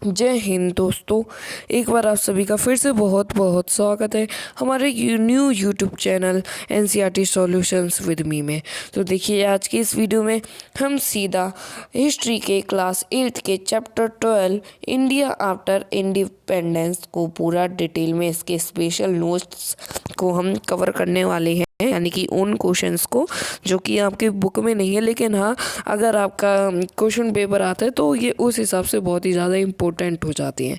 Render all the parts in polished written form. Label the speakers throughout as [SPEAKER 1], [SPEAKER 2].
[SPEAKER 1] जय हिंद दोस्तों। एक बार आप सभी का फिर से बहुत बहुत स्वागत है हमारे new YouTube channel NCERT solutions with me में। तो देखिए, आज की इस वीडियो में हम सीधा हिस्ट्री के क्लास 8 के चैप्टर 12 इंडिया आफ्टर इंडिपेंडेंस को पूरा डिटेल में इसके स्पेशल नोट्स को हम कवर करने वाले हैं, यानी कि उन क्वेश्चंस को जो कि आपके बुक में नहीं है, लेकिन हाँ, अगर आपका क्वेश्चन पेपर आता है तो ये उस हिसाब से बहुत ही ज़्यादा इम्पोर्टेंट हो जाती हैं।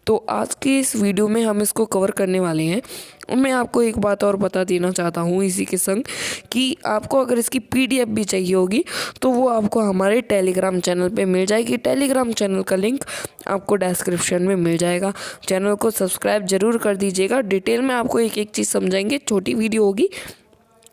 [SPEAKER 1] तो आज की इस वीडियो में हम इसको कवर करने वाले हैं। मैं आपको एक बात और बता देना चाहता हूँ इसी के संग कि आपको अगर इसकी पीडीएफ भी चाहिए होगी तो वो आपको हमारे टेलीग्राम चैनल पे मिल जाएगी। टेलीग्राम चैनल का लिंक आपको डिस्क्रिप्शन में मिल जाएगा। चैनल को सब्सक्राइब ज़रूर कर दीजिएगा। डिटेल में आपको एक एक चीज़ समझाएंगे। छोटी वीडियो होगी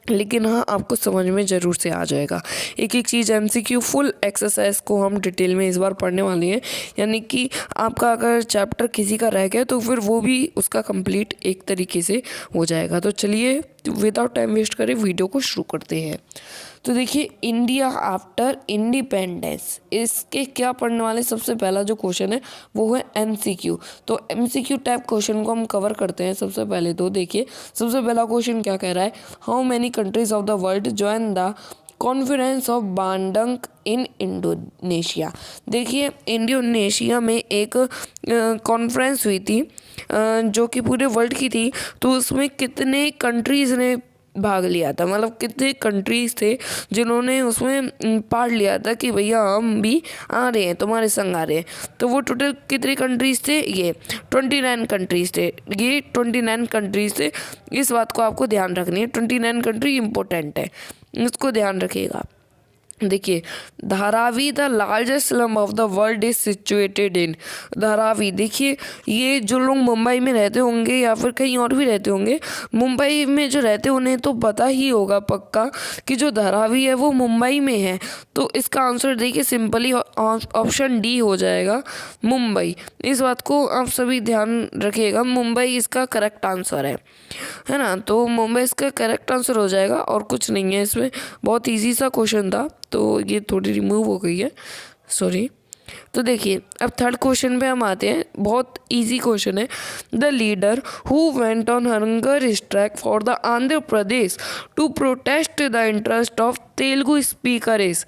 [SPEAKER 1] लेकिन हाँ, आपको समझ में ज़रूर से आ जाएगा। एक एक चीज़ एमसीक्यू फुल एक्सरसाइज को हम डिटेल में इस बार पढ़ने वाले हैं, यानी कि आपका अगर चैप्टर किसी का रह गया तो फिर वो भी उसका कंप्लीट एक तरीके से हो जाएगा। तो चलिए विदाउट टाइम वेस्ट करें वीडियो को शुरू करते हैं। तो देखिए, इंडिया आफ्टर इंडिपेंडेंस, इसके क्या पढ़ने वाले, सबसे पहला जो क्वेश्चन है वो है एमसीक्यू। तो एमसीक्यू टाइप क्वेश्चन को हम कवर करते हैं। सबसे पहले तो देखिए, सबसे पहला क्वेश्चन क्या कह रहा है, how many countries of the world join the conference of Bandung in Indonesia. देखिए, इंडोनेशिया में एक कॉन्फ्रेंस हुई थी जो कि पूरे वर्ल्ड की थी। तो उसमें कितने कंट्रीज़ ने भाग लिया था, मतलब कितने कंट्रीज़ थे जिन्होंने उसमें पार्ट लिया था कि भैया हम भी आ रहे हैं, तुम्हारे संग आ रहे हैं। तो वो टोटल कितने कंट्रीज़ थे, ये 29 कंट्रीज़ थे। ये 29 कंट्रीज़ थे। इस बात को आपको ध्यान रखनी है, 29 कंट्री इंपॉर्टेंट है, इसको ध्यान रखिएगा। देखिए, Dharavi the largest slum of the world is situated in Dharavi. देखिए, ये जो लोग मुंबई में रहते होंगे या फिर कहीं और भी रहते होंगे, मुंबई में जो रहते उन्हें तो पता ही होगा पक्का कि जो धारावी है वो मुंबई में है। तो इसका आंसर देखिए सिंपली ऑप्शन डी हो जाएगा, मुंबई। इस बात को आप सभी ध्यान रखिएगा, मुंबई इसका करेक्ट आंसर है ना। तो मुंबई इसका करेक्ट आंसर हो जाएगा और कुछ नहीं है इसमें। बहुत ईजी सा क्वेश्चन था, तो ये थोड़ी रिमूव हो गई है, सॉरी। तो देखिए, अब थर्ड क्वेश्चन पे हम आते हैं। बहुत इजी क्वेश्चन है। The leader who went on hunger strike for the Andhra Pradesh to protest the interest of Telugu speaker is.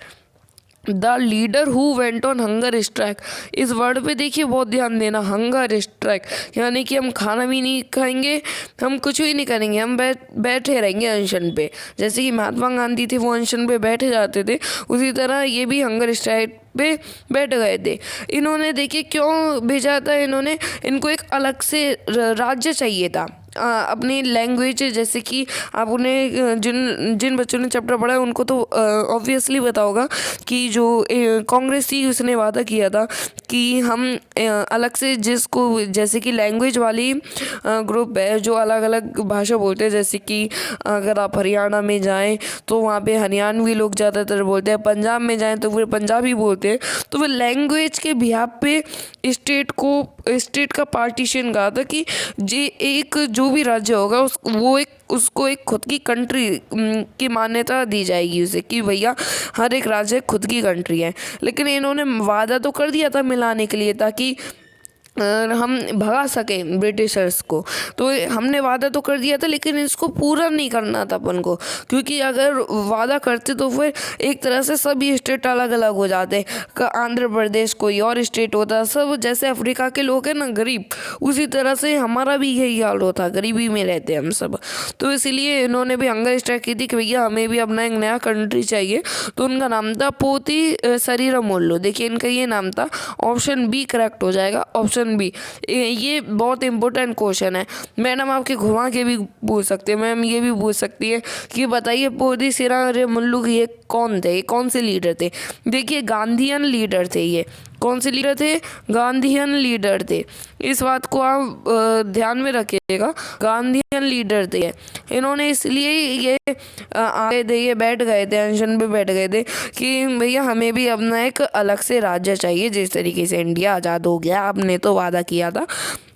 [SPEAKER 1] The leader who went on hunger strike, इस वर्ड पे देखिए बहुत ध्यान देना। हंगर स्ट्राइक यानी कि हम खाना भी नहीं खाएंगे, हम कुछ भी नहीं करेंगे, हम बैठे रहेंगे अनशन पे। जैसे कि महात्मा गांधी थे, वो अनशन पे बैठे जाते थे, उसी तरह ये भी हंगर स्ट्राइक पे बैठ गए थे। इन्होंने देखिए क्यों भेजा था, इनको एक अलग से राज्य चाहिए था, अपनी लैंग्वेज। जैसे कि आप उन्हें जिन बच्चों ने चैप्टर पढ़ा है उनको तो ऑब्वियसली पता होगा कि जो कांग्रेस थी उसने वादा किया था कि हम अलग से, जिसको जैसे कि लैंग्वेज वाली ग्रुप है जो अलग अलग भाषा बोलते हैं। जैसे कि अगर आप हरियाणा में जाएं तो वहाँ पे हरियाणवी लोग ज़्यादातर बोलते हैं, पंजाब में जाएं तो फिर पंजाबी बोलते हैं। तो वे लैंग्वेज के बिहाफ पे स्टेट का पार्टीशन कहा था कि जे एक जो भी राज्य होगा उसको एक खुद की कंट्री की मान्यता दी जाएगी उसे, कि भैया हर एक राज्य खुद की कंट्री है। लेकिन इन्होंने वादा तो कर दिया था मिलाने के लिए, ताकि हम भगा सकें ब्रिटिशर्स को। तो हमने वादा तो कर दिया था, लेकिन इसको पूरा नहीं करना था अपन को, क्योंकि अगर वादा करते तो फिर एक तरह से सभी स्टेट अलग अलग हो जाते। आंध्र प्रदेश कोई और स्टेट होता, सब जैसे अफ्रीका के लोग हैं ना गरीब, उसी तरह से हमारा भी यही हाल होता, गरीबी में रहते हम सब। तो इसीलिए इन्होंने भी हंगर स्ट्राइक की थी कि भैया हमें भी अपना एक नया कंट्री चाहिए। तो उनका नाम था पोती सरीरामुल्लू। देखिए, इनका ये नाम था। ऑप्शन बी करेक्ट हो जाएगा, ऑप्शन बी। ये बहुत इंपॉर्टेंट क्वेश्चन है। मैडम आपके घुमा के भी पूछ सकते हैं, मैम ये भी पूछ सकती है कि बताइए पोती सरीरामुल्लू ये कौन थे, ये कौन से लीडर थे। देखिए, गांधीयन लीडर थे। ये कौन से लीडर थे, गांधीयन लीडर थे। इस बात को आप ध्यान में रखिएगा, गांधीयन लीडर थे। इन्होंने इसलिए ये आए थे, ये बैठ गए थे, अनशन पे बैठ गए थे कि भैया हमें भी अपना एक अलग से राज्य चाहिए। जिस तरीके से इंडिया आज़ाद हो गया, आपने तो वादा किया था,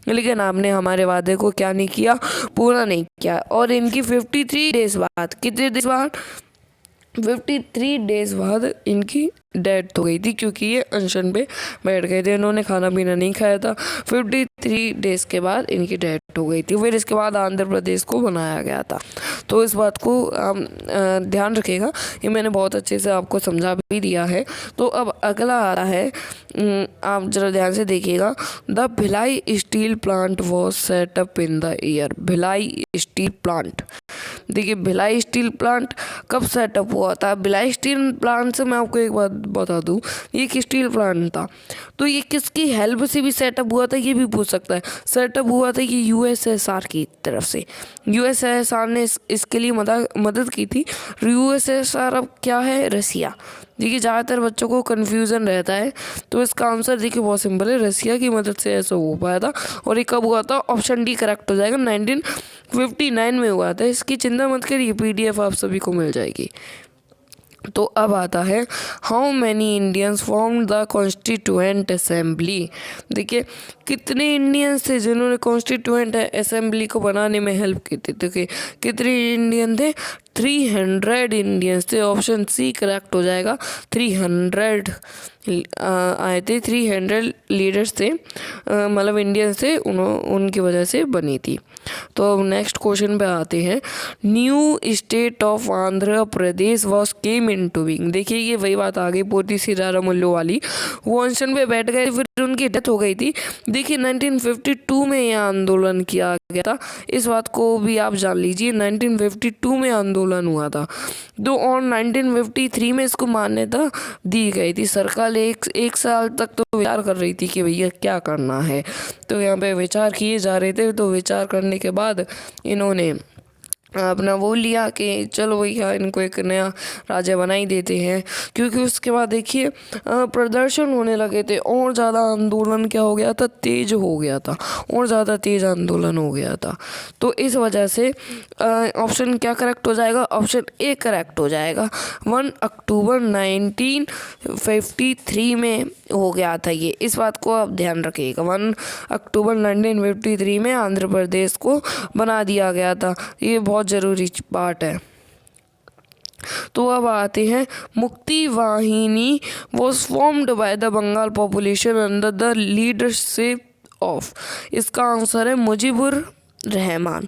[SPEAKER 1] लेकिन आपने हमारे वादे को क्या नहीं किया, पूरा नहीं किया। और इनकी 53 डेज बाद, कितने डेज बाद, 53 डेज बाद इनकी डेथ हो गई थी, क्योंकि ये अनशन पे बैठ गए थे, इन्होंने खाना पीना नहीं खाया था। 53 डेज़ के बाद इनकी डेथ हो गई थी। फिर इसके बाद आंध्र प्रदेश को बनाया गया था। तो इस बात को आप ध्यान रखिएगा, ये मैंने बहुत अच्छे से आपको समझा भी दिया है। तो अब अगला आ रहा है, आप जरा ध्यान से देखिएगा। The Bhilai steel plant was setup in the year. Bhilai steel plant, देखिए भिलाई स्टील प्लांट कब सेटअप हुआ था। भिलाई स्टील प्लांट से मैं आपको एक बात बता दूं, ये एक स्टील प्लांट था, तो ये किसकी हेल्प से भी सेटअप हुआ था ये भी पूछ सकता है। सेटअप हुआ था ये यूएसएसआर की तरफ से। यूएसएसआर ने इसके लिए मदद की थी। यूएसएसआर अब क्या है, रसिया। देखिए ज़्यादातर बच्चों को कन्फ्यूज़न रहता है, तो इसका आंसर देखिए बहुत सिंपल है, रसिया की मदद से ऐसा हो पाया था। और ये कब हुआ था, ऑप्शन डी करेक्ट हो जाएगा, 1959 में हुआ था। इसकी चिंता मत करिए, पीडीएफ आप सभी को मिल जाएगी। तो अब आता है, how many Indians form the constituent assembly. देखिए कितने इंडियंस थे जिन्होंने कॉन्स्टिट्यूएंट असेंबली को बनाने में हेल्प की थी। देखिए कितने इंडियन थे, 300 इंडियंस थे। ऑप्शन सी करेक्ट हो जाएगा, 300 आए थे, 300 लीडर्स थे, मतलब इंडियंस थे, उनकी वजह से बनी थी। तो अब नेक्स्ट क्वेश्चन पे आते हैं। New state of Andhra Pradesh was came into being. देखिए ये वही बात आ गई पोती श्रीरामुलु वाली, वो अनशन पे बैठ गए, फिर उनकी डेथ हो गई थी। देखिए 1952 में यह आंदोलन किया गया था, इस बात को भी आप जान लीजिए, 1952 में आंदोलन हुआ था। तो और 1953 में इसको मान्यता दी गई थी। सरकार एक साल तक तो विचार कर रही थी कि भैया क्या करना है, तो यहाँ पे विचार किए जा रहे थे। तो विचार करने के बाद इन्होंने अपना वो लिया कि चलो भैया इनको एक नया राज्य बना ही देते हैं। क्योंकि उसके बाद देखिए प्रदर्शन होने लगे थे, और ज़्यादा आंदोलन क्या हो गया था, तेज हो गया था, और ज़्यादा तेज आंदोलन हो गया था। तो इस वजह से ऑप्शन क्या करेक्ट हो जाएगा, ऑप्शन ए करेक्ट हो जाएगा। 1 अक्टूबर 1953 में हो गया था ये, इस बात को आप ध्यान रखिएगा। 1 अक्टूबर 1953 में आंध्र प्रदेश को बना दिया गया था, ये बहुत ज़रूरी पार्ट है। तो अब आते हैं, Mukti Bahini was formed by the Bengal population under the leadership of. इसका आंसर है मुजीबुर रहमान।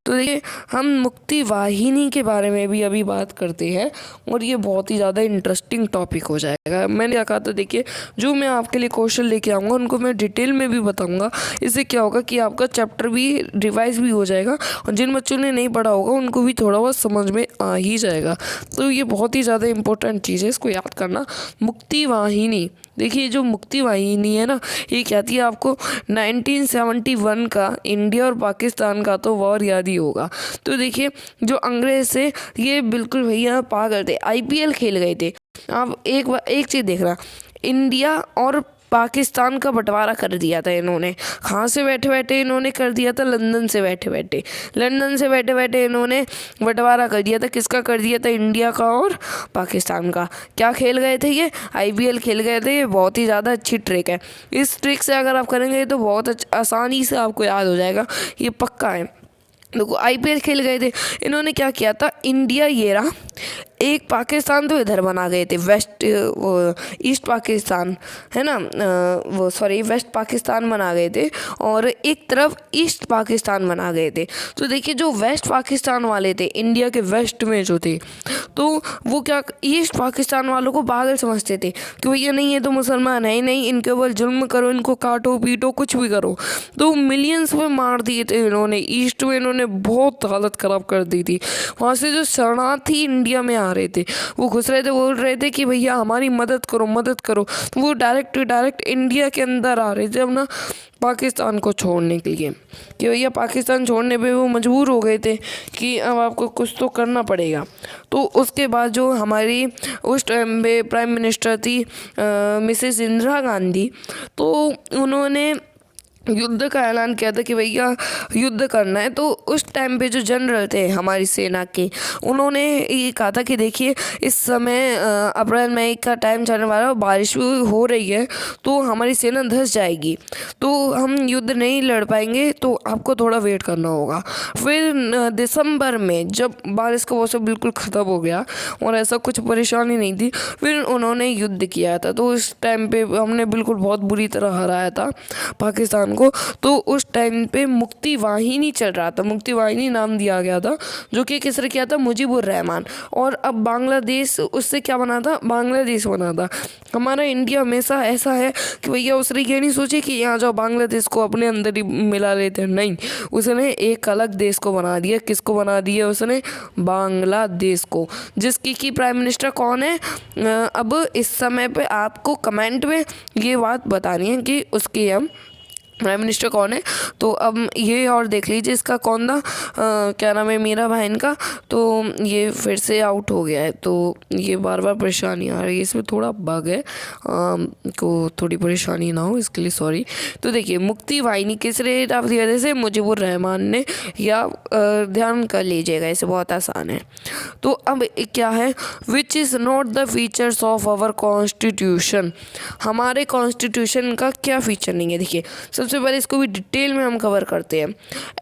[SPEAKER 1] तो देखिए हम मुक्ति वाहिनी के बारे में भी अभी बात करते हैं, और ये बहुत ही ज़्यादा इंटरेस्टिंग टॉपिक हो जाएगा। मैंने क्या कहा था, देखिए जो मैं आपके लिए क्वेश्चन लेके आऊँगा उनको मैं डिटेल में भी बताऊँगा। इससे क्या होगा कि आपका चैप्टर भी रिवाइज भी हो जाएगा, और जिन बच्चों ने नहीं पढ़ा होगा उनको भी थोड़ा बहुत समझ में आ ही जाएगा। तो ये बहुत ही ज़्यादा इंपॉर्टेंट चीज़ है, इसको याद करना। मुक्ति वाहिनी, देखिए जो मुक्ति वाहिनी है ना, ये कहती है आपको 1971 का इंडिया और पाकिस्तान का तो वॉर याद ही होगा। तो देखिए जो अंग्रेज थे ये बिल्कुल भैया पागल थे, आईपीएल खेल गए थे। आप एक चीज़ देखना, इंडिया और पाकिस्तान का बंटवारा कर दिया था इन्होंने। कहाँ से बैठे बैठे इन्होंने कर दिया था, लंदन से बैठे बैठे इन्होंने बंटवारा कर दिया था। किसका कर दिया था, इंडिया का और पाकिस्तान का। क्या खेल गए थे ये, आईपीएल खेल गए थे। ये बहुत ही ज़्यादा अच्छी ट्रिक है, इस ट्रिक से अगर आप करेंगे तो बहुत आसानी से आपको याद हो जाएगा, ये पक्का है। देखो आईपीएल खेल गए थे, इन्होंने क्या किया था, इंडिया ये रहा, एक पाकिस्तान तो इधर बना गए थे, ईस्ट पाकिस्तान है ना, वेस्ट पाकिस्तान बना गए थे, और एक तरफ ईस्ट पाकिस्तान बना गए थे। तो देखिए जो वेस्ट पाकिस्तान वाले थे, इंडिया के वेस्ट में जो थे, तो वो क्या ईस्ट पाकिस्तान वालों को पागल समझते थे कि भैया नहीं, ये तो मुसलमान है ही नहीं, इनके ऊपर जुल्म करो, इनको काटो पीटो कुछ भी करो। तो मिलियंस में मार दिए थे इन्होंने, ईस्ट में इन्होंने बहुत हालत ख़राब कर दी थी। वहाँ से जो शरणार्थी इंडिया में आ रहे थे वो घुस रहे थे, बोल रहे थे कि भैया हमारी मदद करो। तो वो डायरेक्ट इंडिया के अंदर आ रहे थे अपना पाकिस्तान को छोड़ने के लिए, कि भैया पाकिस्तान छोड़ने पे वो मजबूर हो गए थे कि अब आपको कुछ तो करना पड़ेगा। तो उसके बाद जो हमारी उस टाइम पे प्राइम मिनिस्टर थी मिसेस इंदिरा गांधी, तो उन्होंने युद्ध का ऐलान किया था कि भैया युद्ध करना है। तो उस टाइम पे जो जनरल थे हमारी सेना के, उन्होंने ये कहा था कि देखिए इस समय अप्रैल मई का टाइम चलने वाला है, बारिश भी हो रही है, तो हमारी सेना धंस जाएगी, तो हम युद्ध नहीं लड़ पाएंगे, तो आपको थोड़ा वेट करना होगा। फिर दिसंबर में जब बारिश का मौसम बिल्कुल ख़त्म हो गया और ऐसा कुछ परेशानी नहीं थी, फिर उन्होंने युद्ध किया था। तो उस टाइम पे हमने बिल्कुल बहुत बुरी तरह हराया था पाकिस्तान को। तो उस टाइम पे मुक्ति वाहिनी चल रहा था, मुक्ति वाहिनी नाम दिया गया था, जो कि किसने किया था, मुजीबुर रहमान। और अब बांग्लादेश उससे क्या बना था, बांग्लादेश बना था। हमारा इंडिया हमेशा ऐसा है कि भैया उसने ये नहीं सोचे कि यहाँ जाओ बांग्लादेश को अपने अंदर ही मिला लेते हैं, नहीं, उसने एक अलग देश को बना दिया। किसको बना दिया उसने, बांग्लादेश को, जिसकी की प्राइम मिनिस्टर कौन है। अब इस समय पे आपको कमेंट में ये बात बतानी है कि उसकी हम प्राइम मिनिस्टर कौन है। तो अब ये और देख लीजिए इसका कौन था, क्या नाम है मीरा बहन का। तो ये फिर से आउट हो गया है, तो ये बार बार परेशानी आ रही है, इसमें थोड़ा बग है, को थोड़ी परेशानी ना हो इसके लिए सॉरी। तो देखिए मुक्ति वाहिनी किस रेट ऑफ दिया जैसे मुजीबुर रहमान ने, या ध्यान कर लीजिएगा, इसे बहुत आसान है। तो अब क्या है, which is not the features of our constitution, हमारे कॉन्स्टिट्यूशन का क्या फीचर नहीं है। देखिए सबसे पहले इसको भी डिटेल में हम कवर करते हैं।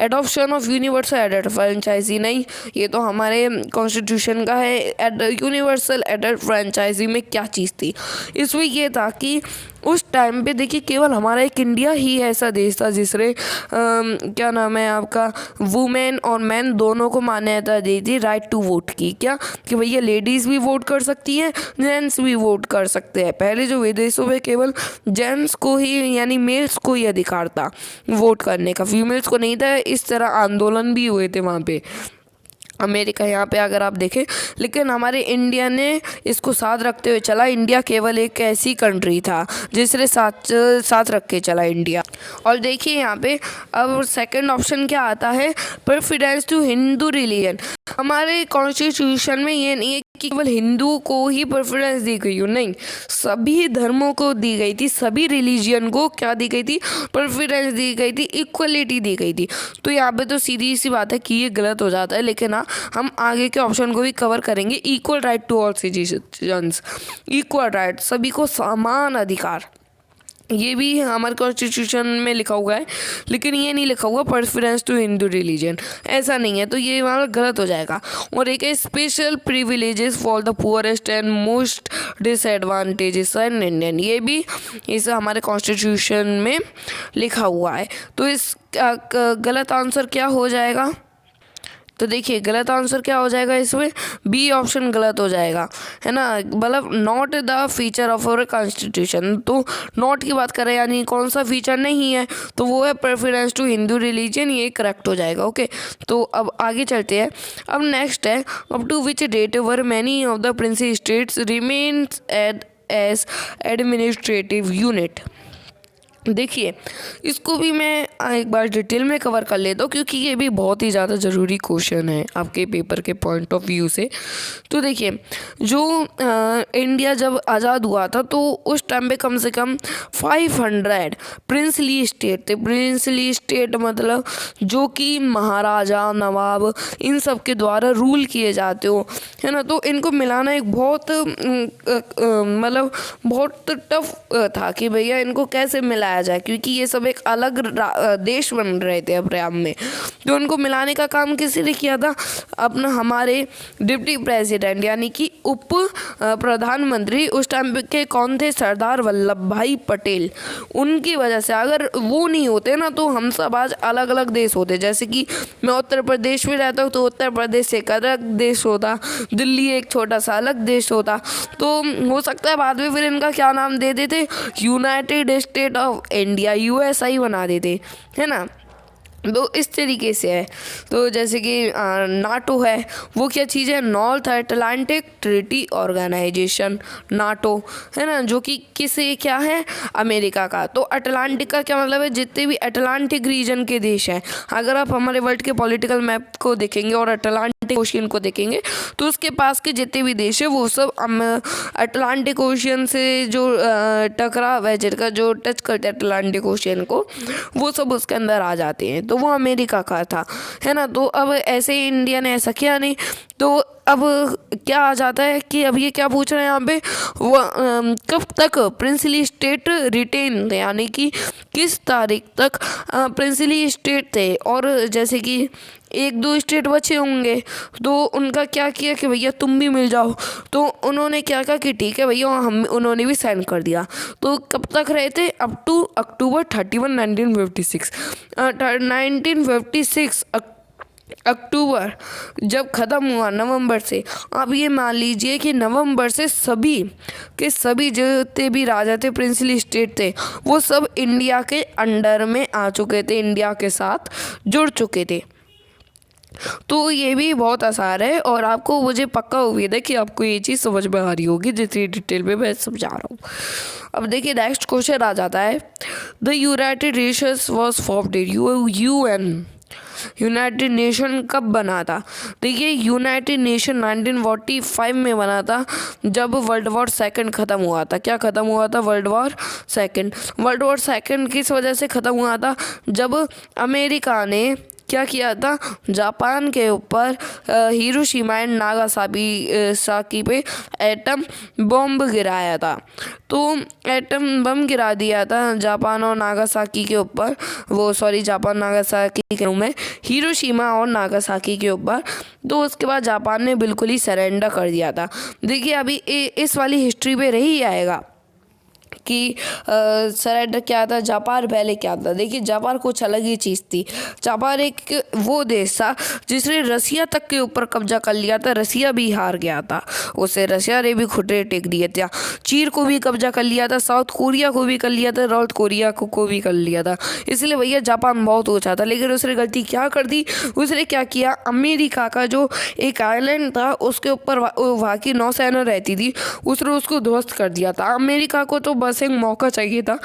[SPEAKER 1] Adoption of universal adult franchise, नहीं, ये तो हमारे कॉन्स्टिट्यूशन का है। यूनिवर्सल एडल्ट फ्रेंचाइजी में क्या चीज़ थी, इसमें ये था कि उस टाइम पे देखिए केवल हमारा एक इंडिया ही ऐसा देश था जिसने क्या नाम है आपका, वुमेन और मैन दोनों को मान्यता दी थी राइट टू वोट की। क्या कि भैया लेडीज़ भी वोट कर सकती हैं, जेंट्स भी वोट कर सकते हैं। पहले जो विदेशों में केवल जेंट्स को ही यानी मेल्स को ही अधिकार था वोट करने का, फीमेल्स को नहीं था। इस तरह आंदोलन भी हुए थे वहाँ पे अमेरिका, यहाँ पे अगर आप देखें। लेकिन हमारे इंडिया ने इसको साथ रखते हुए चला। इंडिया केवल एक ऐसी कंट्री था जिसने साथ रख के चला इंडिया। और देखिए यहाँ पे अब सेकंड ऑप्शन क्या आता है, प्रेफरेंस टू हिंदू रिलीजन। हमारे कॉन्स्टिट्यूशन में ये नहीं है कि केवल हिंदू को ही प्रेफरेंस दी गई हो, नहीं, सभी धर्मों को दी गई थी, सभी रिलीजियन को क्या दी गई थी, प्रेफरेंस दी गई थी, इक्वलिटी दी गई थी। तो यहाँ पे तो सीधी सी बात है कि ये गलत हो जाता है, लेकिन हाँ हम आगे के ऑप्शन को भी कवर करेंगे। Equal right to all citizens, equal right, सभी को समान अधिकार, ये भी हमारे कॉन्स्टिट्यूशन में लिखा हुआ है। लेकिन ये नहीं लिखा हुआ प्रेफरेंस टू हिंदू रिलीजन, ऐसा नहीं है, तो ये हमारा गलत हो जाएगा। और एक है special privileges for the poorest and most disadvantages in Indian, ये भी इस हमारे कॉन्स्टिट्यूशन में लिखा हुआ है। तो इस गलत आंसर क्या हो जाएगा, तो देखिए गलत आंसर क्या हो जाएगा इसमें, बी ऑप्शन गलत हो जाएगा, है ना, मतलब not the feature of our constitution. तो नॉट की बात करें यानी कौन सा फीचर नहीं है, तो वो है प्रेफरेंस टू हिंदू रिलीजन, ये करेक्ट हो जाएगा। ओके, तो अब आगे चलते हैं। अब नेक्स्ट है, up to which date were many of the princely states remains as administrative unit. देखिए इसको भी मैं एक बार डिटेल में कवर कर लेता हूँ, क्योंकि ये भी बहुत ही ज़्यादा ज़रूरी क्वेश्चन है आपके पेपर के पॉइंट ऑफ व्यू से। तो देखिए जो इंडिया जब आज़ाद हुआ था, तो उस टाइम पे कम से कम 500 प्रिंसली स्टेट थे। प्रिंसली स्टेट मतलब जो कि महाराजा, नवाब, इन सब के द्वारा रूल किए जाते हो, है ना। तो इनको मिलाना एक बहुत मतलब बहुत टफ था कि भैया इनको कैसे मिलाया जाए, क्योंकि ये सब एक अलग देश बन रहे थे अपने आप में। तो उनको मिलाने का काम किसी ने किया था, अपना हमारे डिप्टी प्रेसिडेंट यानी कि उप प्रधानमंत्री उस टाइम के कौन थे, सरदार वल्लभ भाई पटेल। उनकी वजह से, अगर वो नहीं होते ना तो हम सब आज अलग अलग देश होते। जैसे कि मैं उत्तर प्रदेश में रहता हूँ, तो उत्तर प्रदेश एक अलग देश होता, दिल्ली एक छोटा सा अलग देश होता। तो हो सकता है बाद में फिर इनका क्या नाम दे देते, United state of India, USI बना देते, है ना। तो इस तरीके से है। तो जैसे कि नाटो है, वो क्या चीज़ है, North Atlantic Treaty Organization, NATO है ना, जो कि किसे क्या है, अमेरिका का। तो अटलांटिक का क्या मतलब है, जितने भी अटलांटिक रीजन के देश हैं। अगर आप हमारे वर्ल्ड के पॉलिटिकल मैप को देखेंगे और अटलांटिक ओशियन को देखेंगे तो उसके पास के जितने भी देश है वो सब अटलांटिक ओशियन से जो टकराव है, जिनका जो टच करते हैं अटलांटिक ओशियन को, वो सब उसके अंदर आ जाते हैं। तो वो अमेरिका का था, है ना। तो अब ऐसे ही इंडिया ने ऐसा किया नहीं। तो अब क्या आ जाता है कि अब ये क्या पूछ रहे हैं यहाँ पे, वो कब तक प्रिंसली स्टेट रिटेन थे, यानी कि किस तारीख तक प्रिंसली स्टेट थे। और जैसे कि एक दो स्टेट बचे होंगे तो उनका क्या किया कि भैया तुम भी मिल जाओ। तो उन्होंने क्या कहा कि ठीक है भैया, हम उन्होंने भी साइन कर दिया। तो कब तक रहे थे, अप टू अक्टूबर 31 1956। 1956 अक्टूबर जब ख़त्म हुआ नवंबर से, आप ये मान लीजिए कि नवंबर से सभी के सभी जितने भी राजा थे, प्रिंसली स्टेट थे, वो सब इंडिया के अंडर में आ चुके थे, इंडिया के साथ जुड़ चुके थे। तो ये भी बहुत आसान है और आपको, मुझे पक्का उम्मीद है कि आपको ये चीज़ समझ में आ रही होगी जितनी डिटेल में मैं समझा रहा हूँ। अब देखिए नेक्स्ट क्वेश्चन आ जाता है, the United Nations was formed in UN। United nation कब बना था? देखिए यूनाइटेड नेशन 1945 में बना था, जब वर्ल्ड वॉर सेकंड ख़त्म हुआ था। क्या ख़त्म हुआ था? World war second. World war second किस वजह से ख़त्म हुआ था? जब अमेरिका ने क्या किया था, जापान के ऊपर हिरोशिमा एंड नागासाकी पे एटम बम गिराया था। तो एटम बम गिरा दिया था जापान और नागासाकी के ऊपर, वो सॉरी जापान नागासाकी के में हिरोशिमा और नागासाकी के ऊपर। तो उसके बाद जापान ने बिल्कुल ही सरेंडर कर दिया था। देखिए अभी इस वाली हिस्ट्री पे रही आएगा कि सरेंडर क्या था, जापान पहले क्या था। देखिए जापान कुछ अलग ही चीज़ थी। जापान एक वो देश था जिसने रसिया तक के ऊपर कब्जा कर लिया था। रसिया भी हार गया था, उसे रसिया ने भी घुटने टेक दिए थे। चीन को भी कब्जा कर लिया था, साउथ कोरिया को भी कर लिया था, नॉर्थ कोरिया को भी कर लिया था। इसलिए भैया जापान बहुत ऊँचा था। लेकिन उसने गलती क्या कर दी, उसने क्या किया, अमेरिका का जो एक आइलैंड था उसके ऊपर वहाँ की नौसेना रहती थी, उसने उसको ध्वस्त कर दिया था। अमेरिका को तो बस एक मौका चाहिए था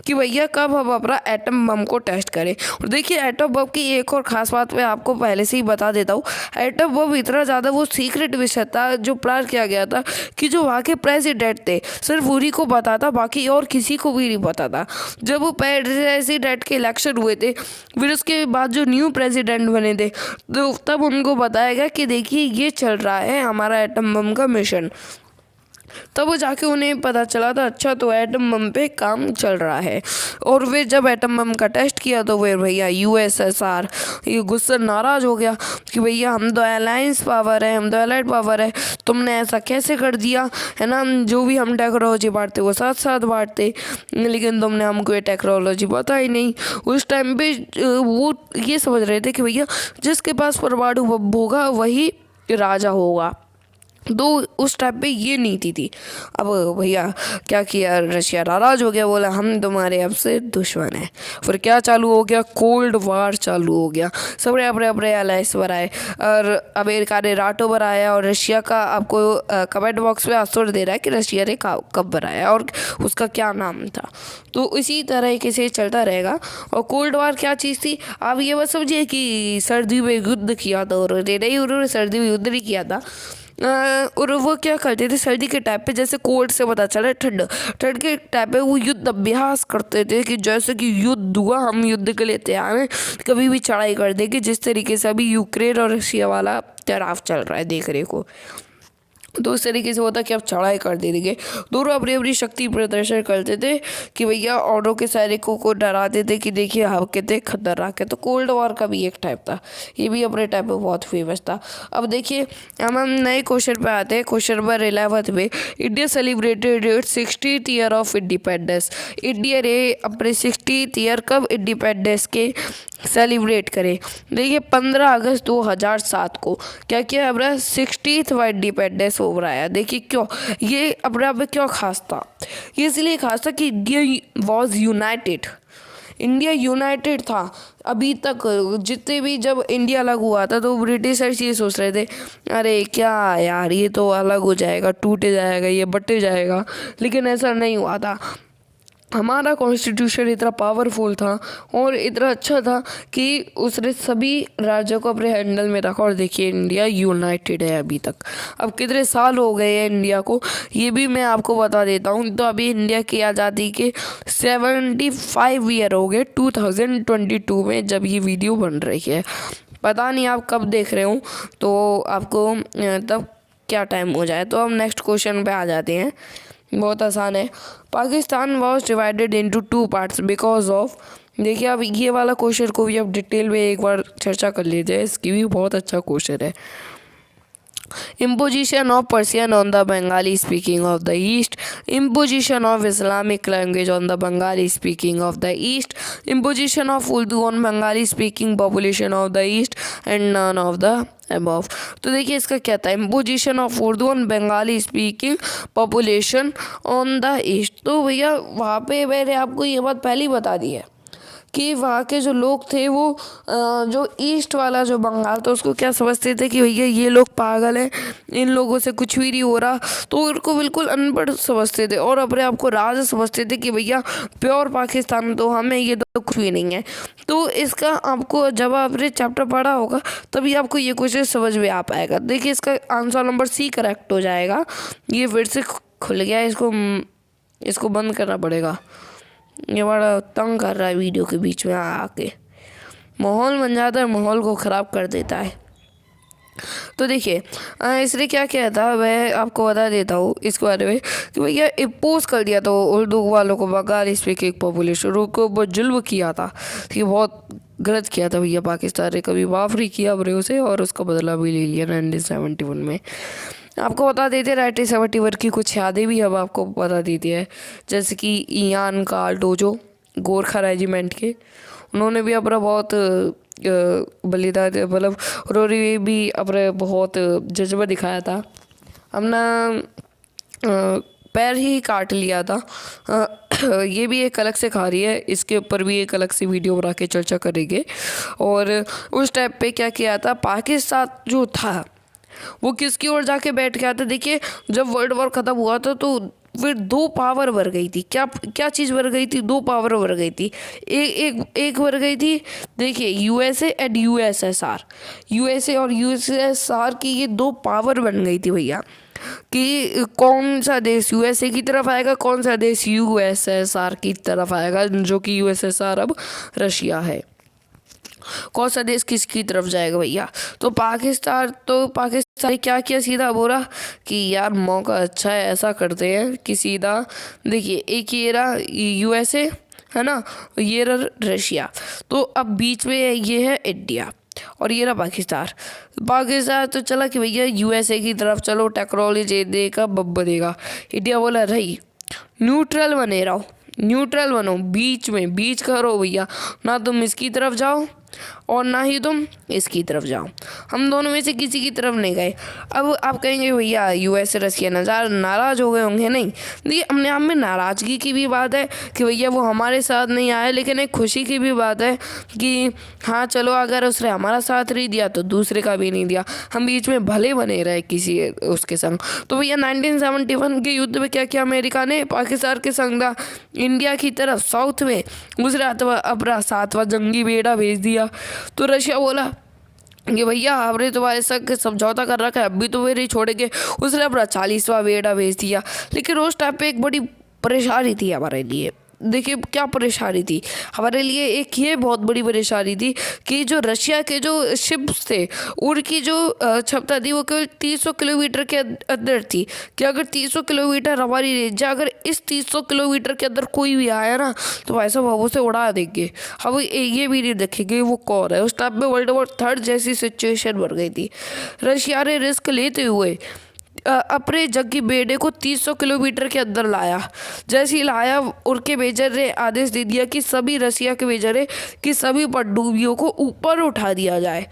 [SPEAKER 1] कि भैया कब हम अपना एटम बम को टेस्ट करें। और देखिए एटम बम की एक और ख़ास बात मैं आपको पहले से ही बता देता हूँ। एटम बम इतना ज़्यादा वो सीक्रेट विषय था जो प्लान किया गया था कि जो वहाँ के प्रेसिडेंट थे सिर्फ उन्हीं को पता था, बाकी और किसी को भी नहीं पता था। जब वो प्रेसिडेंट के इलेक्शन हुए थे, फिर उसके बाद जो न्यू प्रेसिडेंट बने थे, तो तब उनको बताया गया कि देखिए ये चल रहा है हमारा एटम बम का मिशन। तब वो जाके उन्हें पता चला था अच्छा तो एटम बम पे काम चल रहा है। और वे जब एटम बम का टेस्ट किया तो फिर भैया USSR ये गुस्सा नाराज़ हो गया कि भैया हम तो अलायंस पावर है, हम तो एलाइड पावर है, तुमने ऐसा कैसे कर दिया, है ना। जो भी हम टेक्नोलॉजी बांटते वो साथ साथ बांटते, लेकिन तुमने हमको ये टेक्नोलॉजी पता ही नहीं। उस टाइम पे वो ये समझ रहे थे कि भैया जिसके पास परमाणु बम होगा वही राजा होगा। तो उस टाइम पे ये नीति थी। अब भैया क्या किया, रशिया नाराज़ हो गया, बोला हम तुम्हारे अब से दुश्मन हैं। फिर क्या चालू हो गया, कोल्ड वार चालू हो गया। सबने अपने अपने अलायंस बनाए और अमेरिका ने नाटो बनाया। और रशिया का आपको कमेंट बॉक्स में आंसर दे रहा है कि रशिया ने कब बनाया और उसका क्या नाम था। तो इसी तरीके से चलता रहेगा। और कोल्ड वार क्या चीज़ थी, आप ये मत समझिए कि सर्दी में युद्ध किया था, और नहीं, उन्होंने सर्दी में युद्ध नहीं किया था। और वो क्या करते थे सर्दी के टाइम पे, जैसे कोल्ड से पता चला ठंड के टाइम पे वो युद्ध अभ्यास करते थे कि जैसे कि युद्ध हुआ हम युद्ध के लिए तैयार हैं, कभी भी चढ़ाई कर देंगे। जिस तरीके से अभी यूक्रेन और रशिया वाला तनाव चल रहा है देखने को, तो उस तरीके से होता कि अब चढ़ाई कर देंगे। दोनों अपनी अपनी शक्ति प्रदर्शन करते थे कि भैया औरों के सैनिकों को डराते थे कि देखिए हम कितने खतरनाक है। तो कोल्ड वॉर का भी एक टाइप था, ये भी अपने टाइप में बहुत फेमस था। अब देखिए हम नए क्वेश्चन पे आते हैं। क्वेश्चन नंबर 11 में, India celebrated it's 60th year of independence. India ने अपने 60th ईयर कब इंडिपेंडेंस के सेलिब्रेट करें? देखिए 15 अगस्त 2007 को क्या किया, अपना 60th इंडिपेंडेंस हो रहा है। देखिए क्यों ये अपने आप में क्यों खास था, ये इसलिए खास था कि India was United. India United था अभी तक। जितने भी जब इंडिया अलग हुआ था तो ब्रिटिशर्स ये सोच रहे थे अरे क्या यार ये तो अलग हो जाएगा, टूट जाएगा, ये बट जाएगा, लेकिन ऐसा नहीं हुआ था। हमारा कॉन्स्टिट्यूशन इतना पावरफुल था और इतना अच्छा था कि उसने सभी राज्यों को अपने हैंडल में रखा। और देखिए इंडिया यूनाइटेड है अभी तक। अब कितने साल हो गए हैं इंडिया को, ये भी मैं आपको बता देता हूँ। तो अभी इंडिया की आज़ादी के 75 ईयर हो गए 2022 में, जब ये वीडियो बन रही है। पता नहीं आप कब देख रहे हो तो आपको तब क्या टाइम हो जाए। तो हम नेक्स्ट क्वेश्चन पे आ जाते हैं। बहुत आसान है। Pakistan was divided into 2 parts because of. देखिए अब ये वाला क्वेश्चन को भी अब डिटेल में एक बार चर्चा कर लेते हैं, इसकी भी बहुत अच्छा क्वेश्चन है। Imposition of Persian on the Bengali speaking of the East, imposition of Islamic language on the Bengali speaking of the East, imposition of Urdu on Bengali speaking population of the East, and none of the above। तो देखिए इसका क्या था, imposition of Urdu on Bengali speaking population on the East। तो भैया वहाँ पे मैंने आपको ये बात पहले ही बता दी है कि वहाँ के जो लोग थे वो जो ईस्ट वाला जो बंगाल था उसको क्या समझते थे कि भैया ये लोग पागल हैं, इन लोगों से कुछ भी नहीं हो रहा। तो उनको बिल्कुल अनपढ़ समझते थे और अपने आप को राजा समझते थे कि भैया प्योर पाकिस्तान तो हमें, ये तो कुछ भी नहीं है। तो इसका आपको जब आपने चैप्टर पढ़ा होगा तभी आपको ये क्वेश्चन समझ में आ पाएगा। देखिए इसका आंसर नंबर सी करेक्ट हो जाएगा। ये फिर से खुल गया, इसको बंद करना पड़ेगा, ये बड़ा तंग कर रहा है वीडियो के बीच में आके, माहौल बन जाता है, माहौल को ख़राब कर देता है। तो देखिए इसने क्या किया था मैं आपको बता देता हूँ इसके बारे में कि भैया इम्पोज कर दिया था उर्दू वालों को, बंगाली स्पीकिंग पॉपुलेशन को बहुत जुल्म किया था। ठीक है, बहुत गलत किया था भैया पाकिस्तान ने, कभी माफ़ नहीं किया अपने उसे और उसका बदला भी ले लिया 1971 में। आपको बता देते हैं 1971 की कुछ यादें भी अब आपको बता देती है, जैसे कि इयान कार्ल डोजो गोरखा रेजिमेंट के, उन्होंने भी अपना बहुत बलिदान, मतलब उन्होंने भी अपने बहुत जज्बा दिखाया था, अपना पैर ही काट लिया था। ये भी एक अलग से कहानी है, इसके ऊपर भी एक अलग से वीडियो बना के चर्चा करेंगे। और उस टाइम पे क्या किया था, पाकिस्तान जो था वो किसकी ओर जाके बैठ गया था। देखिए जब वर्ल्ड वॉर ख़त्म हुआ था तो फिर 2 पावर बढ़ गई थी। क्या चीज़ बढ़ गई थी, 2 पावर बढ़ गई थी। एक बढ़ गई थी, देखिए यूएसए एंड यूएसएसआर, यूएसए और यूएसएसआर की ये 2 पावर बन गई थी भैया, कि कौन सा देश यूएसए की तरफ आएगा, कौन सा देश यूएसएसआर की तरफ आएगा, जो कि यूएसएसआर अब रशिया है। कौन सा देश किसकी तरफ जाएगा भैया। तो पाकिस्तान ने क्या किया, सीधा बोला कि यार मौका अच्छा है, ऐसा करते हैं कि सीधा देखिए एक ये रहा यूएसए है ना, ये रहा रशिया, तो अब बीच में ये है इंडिया और ये रहा पाकिस्तान तो चला कि भैया यूएसए की तरफ चलो, टेक्नोलॉजी देगा, बब्ब देगा। इंडिया बोला रही न्यूट्रल बने रहो, न्यूट्रल बनो, बीच करो भैया, ना तुम इसकी तरफ जाओ और ना ही तुम इसकी तरफ जाओ, हम दोनों में से किसी की तरफ नहीं गए। अब आप कहेंगे भैया यूएसए रशिया नाराज़ हो गए होंगे, नहीं, देखिए अपने आप में नाराज़गी की भी बात है कि भैया वो हमारे साथ नहीं आए, लेकिन एक खुशी की भी बात है कि हाँ चलो अगर उसने हमारा साथ नहीं दिया तो दूसरे का भी नहीं दिया, हम बीच में भले बने रहे किसी उसके संग। तो भैया 1971 के युद्ध में क्या किया अमेरिका ने, पाकिस्तान के संग इंडिया की तरफ साउथ में दूसरा अपना 7वां जंगी बेड़ा भेज दिया। तो रशिया बोला कि भैया हमने तुम्हारे संग समझौता कर रखा है, अभी तो वे नहीं छोड़ेंगे, उसने अपना 40वां बेड़ा भेज दिया। लेकिन उस टाइम पे एक बड़ी परेशानी थी हमारे लिए। देखिए क्या परेशानी थी हमारे लिए, एक ये बहुत बड़ी परेशानी थी कि जो रशिया के जो शिप्स थे उनकी जो क्षमता थी वो केवल 300 किलोमीटर के अंदर थी, कि अगर 300 किलोमीटर हमारी रेंज है, अगर इस 300 किलोमीटर के अंदर कोई भी आया ना तो भाई साहब हम उसे उड़ा देंगे, हम ये भी नहीं देखेंगे वो कौन है। उस टाइम में वर्ल्ड वॉर 3 जैसी सिचुएशन बन गई थी। रशिया ने रिस्क लेते हुए अपने जंगी बेड़े को 300 किलोमीटर के अंदर लाया। जैसे ही लाया उनके मेजर ने आदेश दे दिया कि सभी रशिया के मेजर है कि सभी पनडुब्बियों को ऊपर उठा दिया जाए।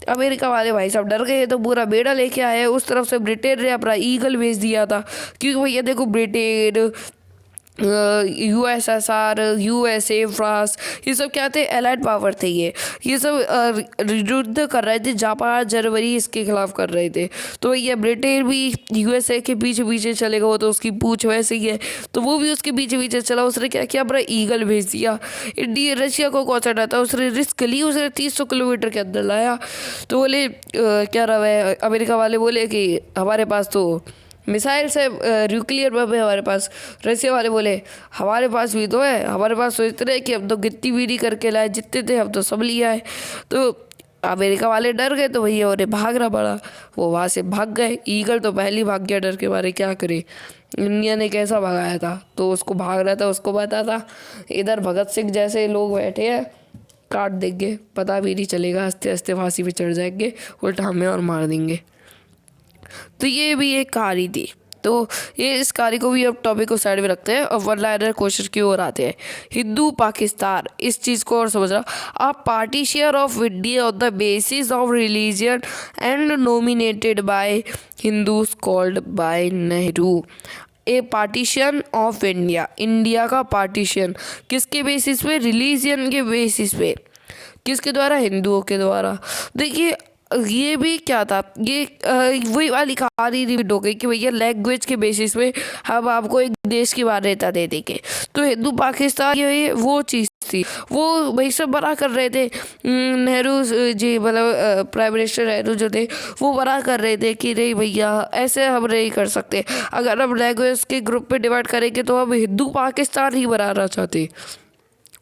[SPEAKER 1] अमेरिका वाले भाई साहब डर गए तो पूरा बेड़ा लेके आए। उस तरफ से ब्रिटेन ने अपना ईगल भेज दिया था, क्योंकि भैया देखो ब्रिटेन USSR, USA, फ्रांस, ये सब क्या थे, एलाइड पावर थे। ये सब युद्ध कर रहे थे, जापान जर्मनी इसके खिलाफ कर रहे थे। तो ये ब्रिटेन भी USA के पीछे पीछे चलेगा, वो तो उसकी पूछ वैसे ही है, तो वो भी उसके पीछे पीछे चला। उसने क्या किया, अपना ईगल भेज दिया। इंडिया रशिया को कौन सा डर था, उसने रिस्क ली, उसने 300 किलोमीटर के अंदर लाया। तो बोले क्या रहा है, अमेरिका वाले बोले कि हमारे पास तो मिसाइल से न्यूक्लियर बम है हमारे पास। रशिया वाले बोले हमारे पास भी तो है, हमारे पास तो इतने हैं कि हम तो गिट्टी बीड़ी करके लाए, जितने थे हम तो सब लिया है। तो अमेरिका वाले डर गए, तो भैया उन्हें भागना पड़ा। वो वहाँ से भाग गए। ईगल तो पहले ही भाग गया डर के मारे, क्या करे। इंडिया ने कैसा भगाया था, तो उसको भाग रहा था, उसको पता था। इधर भगत सिंह जैसे लोग बैठे हैं, काट देंगे, पता भी नहीं चलेगा, हंसते हंसते फांसी पे चढ़ जाएंगे, उल्टा हमें और मार देंगे। तो ये भी एक कहानी थी। तो ये इस कहानी को भी अब टॉपिक को साइड में रखते हैं और वन लाइनर क्वेश्चन की ओर आते हैं। हिंदू पाकिस्तान, इस चीज़ को और समझ रहा, a partition of India on the basis of religion and nominated by Hindus called by Nehru. A partition of India, India का पार्टीशन किसके बेसिस पे, रिलीजन के बेसिस पे। किसके द्वारा, हिंदुओं के द्वारा। देखिए ये भी क्या था, ये वही वाली कहानी रिपीट हो गई कि भैया लैंग्वेज के बेसिस पे हम आपको एक देश की मान्यता दे देंगे। तो हिंदू पाकिस्तान ये वो चीज़ थी, वो भाई सब बड़ा कर रहे थे। नेहरू जी, मतलब प्राइम मिनिस्टर नेहरू जो थे, वो बड़ा कर रहे थे कि नहीं भैया ऐसे हम नहीं कर सकते। अगर हम लैंग्वेज के ग्रुप पे डिवाइड करेंगे तो हम हिंदू पाकिस्तान ही बनाना चाहते।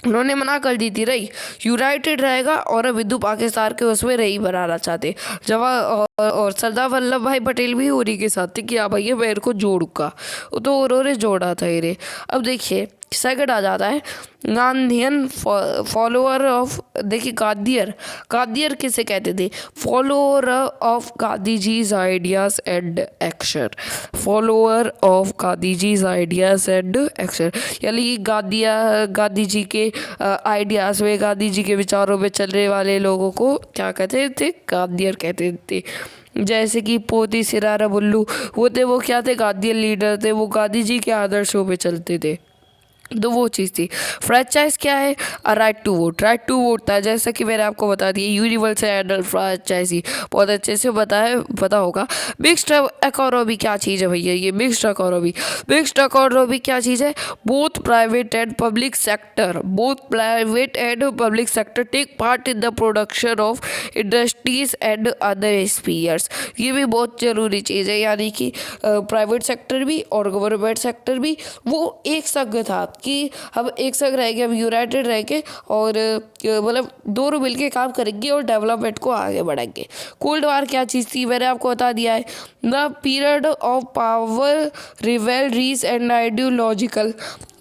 [SPEAKER 1] उन्होंने मना कर दी थी, रही यूनाइटेड रहेगा और अब हिंदू पाकिस्तान के उसमें रही बनाना चाहते। और सरदार वल्लभ भाई पटेल भी उन्हीं के साथ थे कि हाँ भैया मेरे को जोड़ूंगा, तो उन्होंने जोड़ा था ये। अब देखिए सेकंड आ जाता है गांधीयन फॉलोअर ऑफ, देखिए गांधीयर, गांधीयर किसे कहते थे, follower of Gandhi ji's ideas and action. Follower of Gandhi ji's ideas and action, यानी गांधी जी के आइडियाज़ में, गांधी जी के विचारों में चलने वाले लोगों को क्या कहते थे, गांधीयर कहते थे। जैसे कि पोती सिरारा बुल्लू वो क्या थे, गांधीयन लीडर थे, वो गांधी जी के आदर्शों पे चलते थे। तो वो चीज़ थी। फ्रेंचाइज क्या है, right to vote. Right to vote था, जैसा कि मैंने आपको बता दिया, यूनिवर्सल एडल फ्रेंचाइज बहुत अच्छे से पता होगा। मिक्स्ड इकोनॉमी क्या चीज़ है भैया, ये मिक्स्ड इकोनॉमी, मिक्स्ड इकोनॉमी क्या चीज़ है, both private and public sector, both private and public sector take part in the production of industries and other spheres. ये भी बहुत ज़रूरी चीज़ है, यानी कि प्राइवेट सेक्टर भी और गवर्नमेंट सेक्टर भी वो एक संग था, कि हम एक संग रहेंगे, हम यूनाइटेड रहेंगे और मतलब दोनों मिलके काम करेंगे और डेवलपमेंट को आगे बढ़ाएंगे। कोल्ड वार क्या चीज़ थी, मैंने आपको बता दिया है, the period of power rivalries and ideological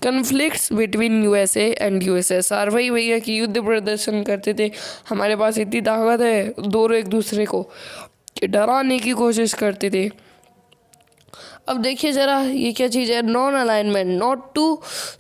[SPEAKER 1] conflicts between USA and USSR। वही भैया कि युद्ध प्रदर्शन करते थे, हमारे पास इतनी ताकत है, दोनों एक दूसरे को डराने की कोशिश करते थे। अब देखिए ज़रा ये क्या चीज़ है, non alignment, not to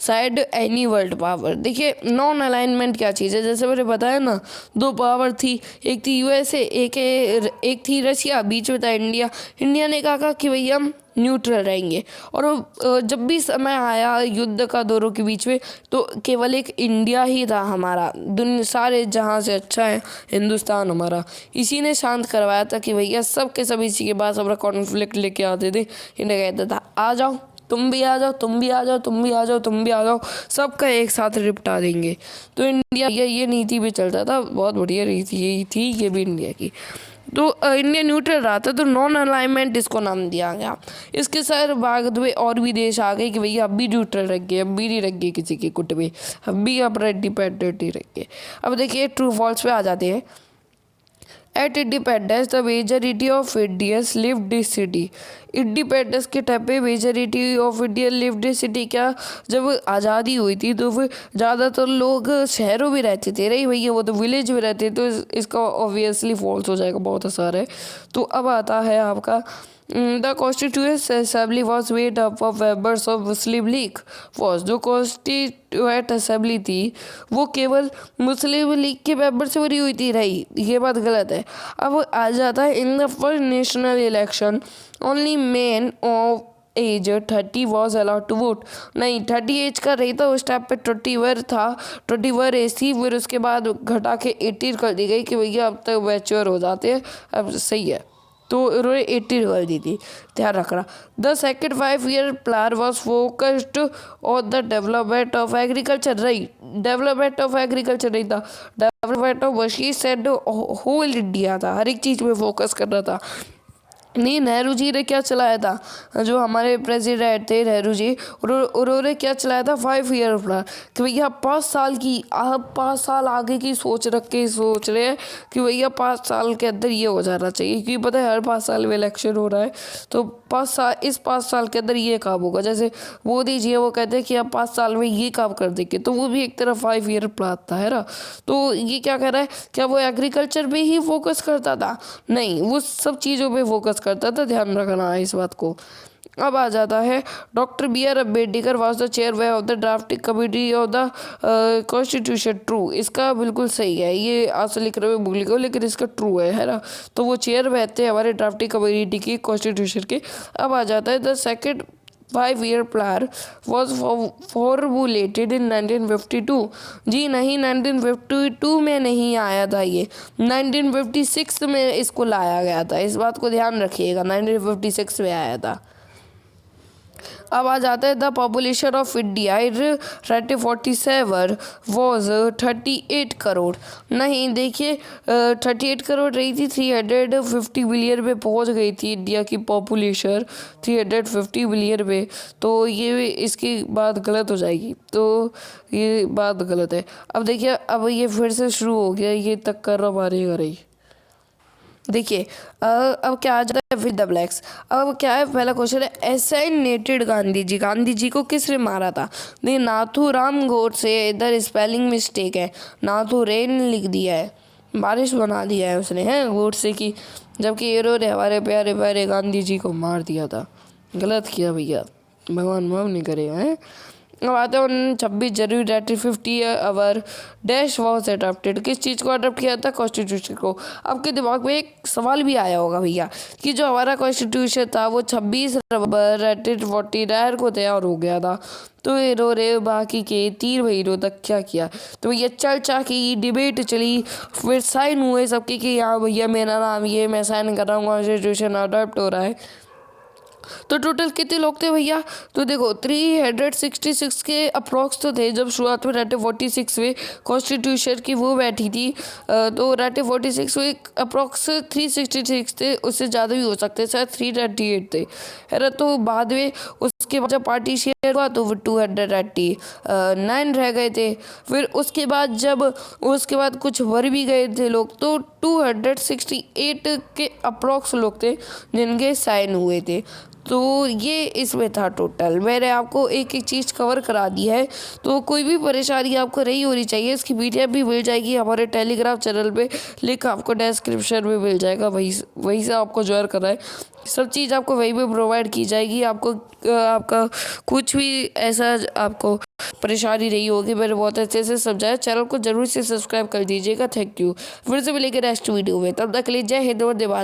[SPEAKER 1] side any world power. देखिए नॉन अलाइनमेंट क्या चीज़ है, जैसे मैंने बताया ना, दो पावर थी, एक थी USA, एक थी रशिया, बीच में था इंडिया। इंडिया ने कहा कि भैया हम न्यूट्रल रहेंगे, और जब भी समय आया युद्ध का दोनों के बीच में, तो केवल एक इंडिया ही था हमारा, दुनिया सारे जहाँ से अच्छा है हिंदुस्तान हमारा। इसी ने शांत करवाया था कि भैया सब के सब इसी के पास अपना कॉन्फ्लिक्ट लेके आते थे। इन्हें कहता था आ जाओ, तुम भी आ जाओ, तुम भी आ जाओ, तुम भी आ जाओ, तुम भी आ जाओ, सबका एक साथ निपटा देंगे। तो इंडिया ये नीति भी चलता था, बहुत बढ़िया नीति यही थी ये भी इंडिया की। तो इंडिया न्यूट्रल रहा था, तो नॉन अलाइनमेंट इसको नाम दिया गया। इसके साथ बाद में और भी देश आ गए कि भैया अब भी न्यूट्रल रहेंगे, अब भी नहीं रहेंगे किसी के गुट में, अब भी अपना इंडिपेंडेंट ही रहेंगे। अब देखिए ट्रू फॉल्स पे आ जाते हैं। At independence the majority of Indians lived in city. Independence के टाइम पे majority of Indian lived in city, क्या जब आज़ादी हुई थी तो फिर ज़्यादातर लोग शहरों में रहते थे, रही भैया वो तो विलेज में रहते, तो इसका ऑब्वियसली फॉल्स हो जाएगा, बहुत आसान है। तो अब आता है आपका the constituent assembly was made up of members of Muslim league. Was जो कॉन्स्टिट्यूएंट असेंबली थी वो केवल मुस्लिम लीग के मेंबर से भरी हुई थी, रही ये बात गलत है। अब आ जाता है in the first national election only men of age 30 was allowed to vote. नहीं, 30 एज का नहीं था उस टाइम पे, 21 था, 21 एज थी। फिर उसके बाद घटा के 18 कर दी गई कि भैया अब तक मैच्योर हो जाते हैं, अब सही है, तो उन्होंने 18 कर दी थी, ध्यान रखना। The second 5 year plan was focused on the development of agriculture. नहीं, डेवलपमेंट ऑफ एग्रीकल्चर नहीं था, development of machines and whole India था, हर एक चीज़ में फोकस करना था। नहीं, नेहरू जी ने क्या चलाया था, जो हमारे प्रेसिडेंट थे नेहरू जी, उन्होंने क्या चलाया था, 5 ईयर प्लान, कि भैया 5 साल की, आप 5 साल आगे की सोच रख के सोच रहे हैं कि भैया 5 साल के अंदर ये हो जाना चाहिए, क्योंकि पता है हर 5 साल में इलेक्शन हो रहा है, तो 5 साल, इस 5 साल के अंदर ये काम होगा। जैसे मोदी जी है, वो कहते हैं कि आप 5 साल में ये काम कर देंगे, तो वो भी एक तरह 5 ईयर प्लान था, है ना। तो ये क्या कह रहा है, क्या वो एग्रीकल्चर पे ही फोकस करता था? नहीं, वो सब चीज़ों पे फोकस करता था, ध्यान रखना है इस बात को। अब आ जाता है doctor B R Ambedkar was the chair of the drafting committee of the constitution. True, इसका बिल्कुल सही है, ये आज लिख रहे हुए भूल गए, लेकिन इसका ट्रू है ना। तो वो चेयर रहते हैं हमारे ड्राफ्टिंग कमेटी की कॉन्स्टिट्यूशन के। अब आ जाता है the second 5 year plan was formulated in 1952। जी नहीं, 1952 में नहीं आया था ये, 1956 में इसको लाया गया था, इस बात को ध्यान रखिएगा, 1956 में आया था। अब आ जाता है the population of India in 1947 was 38 crore. नहीं, देखिए 38 करोड़ रही थी, 350 बिलियन में पहुंच गई थी इंडिया की पॉपुलेशन, 350 बिलियन में। तो ये इसकी बात गलत हो जाएगी, तो ये बात गलत है। अब देखिए, अब ये फिर से शुरू हो गया, ये तक कर मारेगा रही। देखिए अब क्या आ जाता है विद द ब्लैक्स। अब क्या है, पहला क्वेश्चन है असैसिनेटेड गांधी जी, गांधी जी को किसने मारा था? नहीं, नाथूराम गोडसे, इधर स्पेलिंग मिस्टेक है, नाथूरेन लिख दिया है, बारिश बना दिया है उसने, है गोडसे की, जबकि इन्होंने हमारे प्यारे प्यारे गांधी जी को मार दिया था। गलत किया भैया, भगवान माफ नहीं करेगा, है। अब आते हैं 26 जनवरी 1950 आवर डैश वॉज अडॉप्टेड। किस चीज़ को अडॉप्ट किया था? कॉन्स्टिट्यूशन को। आपके दिमाग में एक सवाल भी आया होगा भैया कि जो हमारा कॉन्स्टिट्यूशन था वो 26 नवंबर 1949 को तैयार हो गया था, तो इन्होंने बाकी के 3 महीनों तक क्या किया? तो भैया चर्चा की, डिबेट चली, फिर साइन हुए सबके कि हाँ भैया मेरा नाम ये, मैं साइन कर रहा हूँ, कॉन्स्टिट्यूशन अडॉप्ट हो रहा है। तो टोटल कितने लोग थे भैया? तो देखो 366 के अप्रॉक्स तो थे जब शुरुआत में 1946 में कॉन्स्टिट्यूशन की वो बैठी थी, तो 1946 में अप्रॉक्स 366 थे, उससे ज़्यादा भी हो सकते, शायद 398 थे, है ना। तो बाद में उसके बाद जब पार्टी शेयर हुआ तो वो 289 रह गए थे। फिर उसके बाद कुछ भर भी गए थे लोग, तो 268 के अप्रॉक्स लोग थे जिनके साइन हुए थे। तो ये इसमें था टोटल। मैंने आपको एक एक चीज़ कवर करा दी है, तो कोई भी परेशानी आपको नहीं होनी चाहिए। इसकी PDF भी मिल जाएगी हमारे टेलीग्राम चैनल पे, लिंक आपको डिस्क्रिप्शन में मिल जाएगा, वहीं से आपको ज्वाइन करना है। सब चीज़ आपको वहीं पे प्रोवाइड की जाएगी। आपका कुछ भी ऐसा आपको परेशानी नहीं होगी, मैंने बहुत अच्छे से समझाया। चैनल को जरूर से सब्सक्राइब कर दीजिएगा। Thank you. फिर से मिलेंगे नेक्स्ट वीडियो में, तब तक के लिए जय हिंद, वंदे मातरम।